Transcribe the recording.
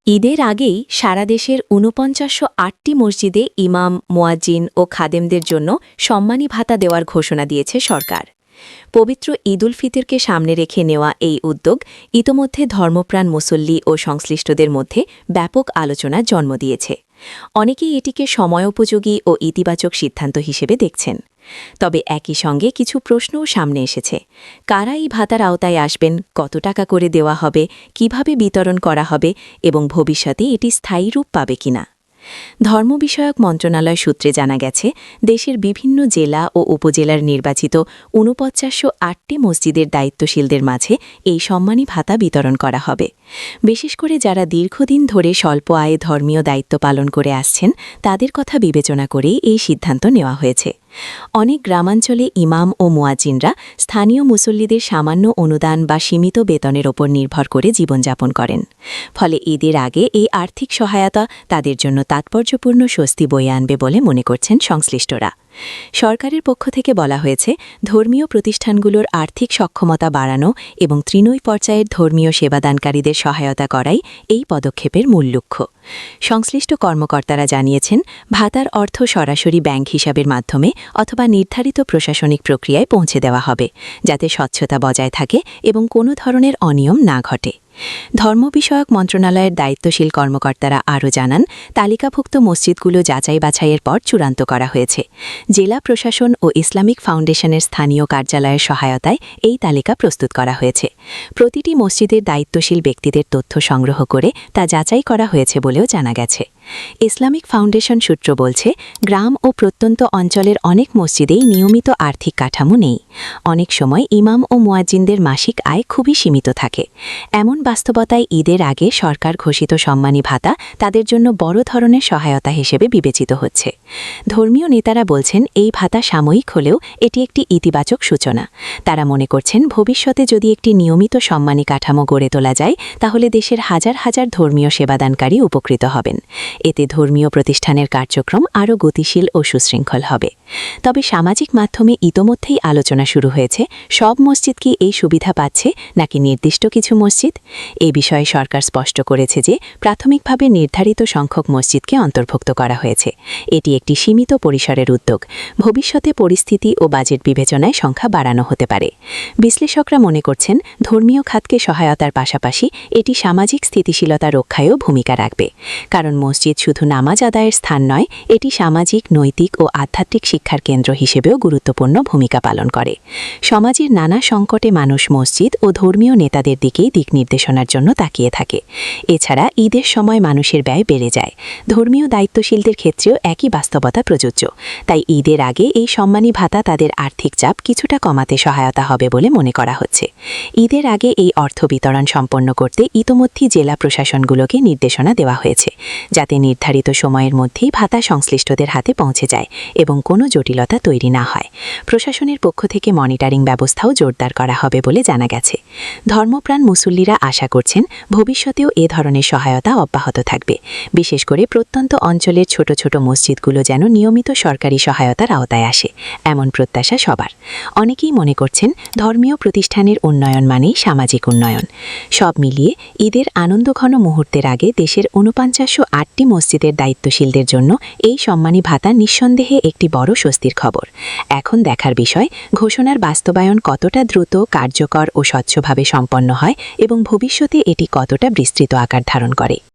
ঈদের আগেই সারা দেশের ৪৯৮টি মসজিদে ইমাম, মুয়াজ্জিন ও খাদেমদের জন্য সম্মানী ভাতা দেওয়ার ঘোষণা দিয়েছে সরকার। পবিত্র ঈদ উল ফিতরকে সামনে রেখে নেওয়া এই উদ্যোগ ইতোমধ্যে ধর্মপ্রাণ মুসল্লি ও সংশ্লিষ্টদের মধ্যে ব্যাপক আলোচনার জন্ম দিয়েছে। অনেকেই এটিকে সময়োপযোগী ও ইতিবাচক সিদ্ধান্ত হিসেবে দেখছেন। তবে একই সঙ্গে কিছু প্রশ্নও সামনে এসেছে। কারা এই ভাতার আওতায় আসবেন, কত টাকা করে দেওয়া হবে, কিভাবে বিতরণ করা হবে এবং ভবিষ্যতে এটি স্থায়ী রূপ পাবে কিনা। ধর্ম বিষয়ক মন্ত্রণালয় সূত্রে জানা গেছে, দেশের বিভিন্ন জেলা ও উপজেলার নির্বাচিত ৪৯৮টি মসজিদের দায়িত্বশীলদের মাঝে এই সম্মানী ভাতা বিতরণ করা হবে। বিশেষ করে যারা দীর্ঘদিন ধরে স্বল্প আয়ে ধর্মীয় দায়িত্ব পালন করে আসছেন, তাদের কথা বিবেচনা করেই এই সিদ্ধান্ত নেওয়া হয়েছে। অনেক গ্রামাঞ্চলে ইমাম ও মুয়াজ্জিনরা স্থানীয় মুসল্লিদের সামান্য অনুদান বা সীমিত বেতনের ওপর নির্ভর করে জীবনযাপন করেন। ফলে ঈদের আগে এই আর্থিক সহায়তা তাদের জন্য তাৎপর্যপূর্ণ স্বস্তি বয়ে আনবে বলে মনে করছেন সংশ্লিষ্টরা। সরকারের পক্ষ থেকে বলা হয়েছে, ধর্মীয় প্রতিষ্ঠানগুলোর আর্থিক সক্ষমতা বাড়ানো এবং তৃণমূল পর্যায়ের ধর্মীয় সেবাদানকারীদের সহায়তা করাই এই পদক্ষেপের মূল লক্ষ্য। সংশ্লিষ্ট কর্মকর্তারা জানিয়েছেন, ভাতার অর্থ সরাসরি ব্যাংক হিসাবের মাধ্যমে অথবা নির্ধারিত প্রশাসনিক প্রক্রিয়ায় পৌঁছে দেওয়া হবে, যাতে স্বচ্ছতা বজায় থাকে এবং কোনো ধরনের অনিয়ম না ঘটে। ধর্ম বিষয়ক মন্ত্রণালয়ের দায়িত্বশীল কর্মকর্তারা আরও জানান, তালিকাভুক্ত মসজিদগুলো যাচাই বাছাইয়ের পর চূড়ান্ত করা হয়েছে। জেলা প্রশাসন ও ইসলামিক ফাউন্ডেশনের স্থানীয় কার্যালয়ের সহায়তায় এই তালিকা প্রস্তুত করা হয়েছে। প্রতিটি মসজিদের দায়িত্বশীল ব্যক্তিদের তথ্য সংগ্রহ করে তা যাচাই করা হয়েছে বলেও জানা গেছে। ইসলামিক ফাউন্ডেশন সূত্র বলছে, গ্রাম ও প্রত্যন্ত অঞ্চলের অনেক মসজিদেই নিয়মিত আর্থিক কাঠামো নেই। অনেক সময় ইমাম ও মুয়াজ্জিনদের মাসিক আয় খুবই সীমিত থাকে। এমন বাস্তবতায় ঈদের আগে সরকার ঘোষিত সম্মানী ভাতা তাদের জন্য বড় ধরনের সহায়তা হিসেবে বিবেচিত হচ্ছে। ধর্মীয় নেতারা বলছেন, এই ভাতা সাময়িক হলেও এটি একটি ইতিবাচক সূচনা। তারা মনে করছেন, ভবিষ্যতে যদি একটি নিয়মিত সম্মানী কাঠামো গড়ে তোলা যায়, তাহলে দেশের হাজার হাজার ধর্মীয় সেবাদানকারী উপকৃত হবেন। এতে ধর্মীয় প্রতিষ্ঠানের কার্যক্রম আরও গতিশীল ও সুশৃঙ্খল হবে। তবে সামাজিক মাধ্যমে ইতোমধ্যেই আলোচনা শুরু হয়েছে, সব মসজিদ কি এই সুবিধা পাচ্ছে নাকি নির্দিষ্ট কিছু মসজিদ। এ বিষয়ে সরকার স্পষ্ট করেছে যে, প্রাথমিকভাবে নির্ধারিত সংখ্যক মসজিদকে অন্তর্ভুক্ত করা হয়েছে। এটি একটি সীমিত পরিসরের উদ্যোগ। ভবিষ্যতে পরিস্থিতি ও বাজেট বিবেচনায় সংখ্যা বাড়ানো হতে পারে। বিশ্লেষকরা মনে করছেন, ধর্মীয় খাতকে সহায়তার পাশাপাশি এটি সামাজিক স্থিতিশীলতা রক্ষায়ও ভূমিকা রাখবে। কারণ মসজিদ শুধু নামাজ আদায়ের স্থান নয়, এটি সামাজিক, নৈতিক ও আধ্যাত্মিক শিক্ষার কেন্দ্র হিসেবেও গুরুত্বপূর্ণ ভূমিকা পালন করে। সমাজের নানা সংকটে মানুষ মসজিদ ও ধর্মীয় নেতাদের দিকেই দিক নির্দেশনার জন্য তাকিয়ে থাকে। এছাড়া ঈদের সময় মানুষের ব্যয় বেড়ে যায়। ধর্মীয় দায়িত্বশীলদের ক্ষেত্রেও একই বাস্তবতা প্রযোজ্য। তাই ঈদের আগে এই সম্মানী ভাতা তাদের আর্থিক চাপ কিছুটা কমাতে সহায়তা হবে বলে মনে করা হচ্ছে। ঈদের আগে এই অর্থ বিতরণ সম্পন্ন করতে ইতোমধ্যেই জেলা প্রশাসনগুলোকে নির্দেশনা দেওয়া হয়েছে, যাতে নির্ধারিত সময়ের মধ্যেই ভাতা সংশ্লিষ্টদের হাতে পৌঁছে যায় এবং কোনো জটিলতা তৈরি না হয়। প্রশাসনের পক্ষ থেকে মনিটরিং ব্যবস্থাও জোরদার করা হবে বলে জানা গেছে। ধর্মপ্রাণ মুসল্লিরা আশা করছেন, ভবিষ্যতেও এ ধরনের সহায়তা অব্যাহত থাকবে। বিশেষ করে প্রত্যন্ত অঞ্চলের ছোট ছোট মসজিদগুলো যেন নিয়মিত সরকারি সহায়তার আওতায় আসে, এমন প্রত্যাশা সবার। অনেকেই মনে করছেন, ধর্মীয় প্রতিষ্ঠানের উন্নয়ন মানেই সামাজিক উন্নয়ন। সব মিলিয়ে ঈদের আনন্দঘন মুহূর্তের আগে দেশের ৪৯৮টি মসজিদের দায়িত্বশীলদের জন্য এই সম্মানী ভাতা নিঃসন্দেহে একটি বড় স্বস্তির খবর। এখন দেখার বিষয়, ঘোষণার বাস্তবায়ন কতটা দ্রুত, কার্যকর ও স্বচ্ছভাবে সম্পন্ন হয় এবং ভবিষ্যতে এটি কতটা বিস্তৃত আকার ধারণ করে।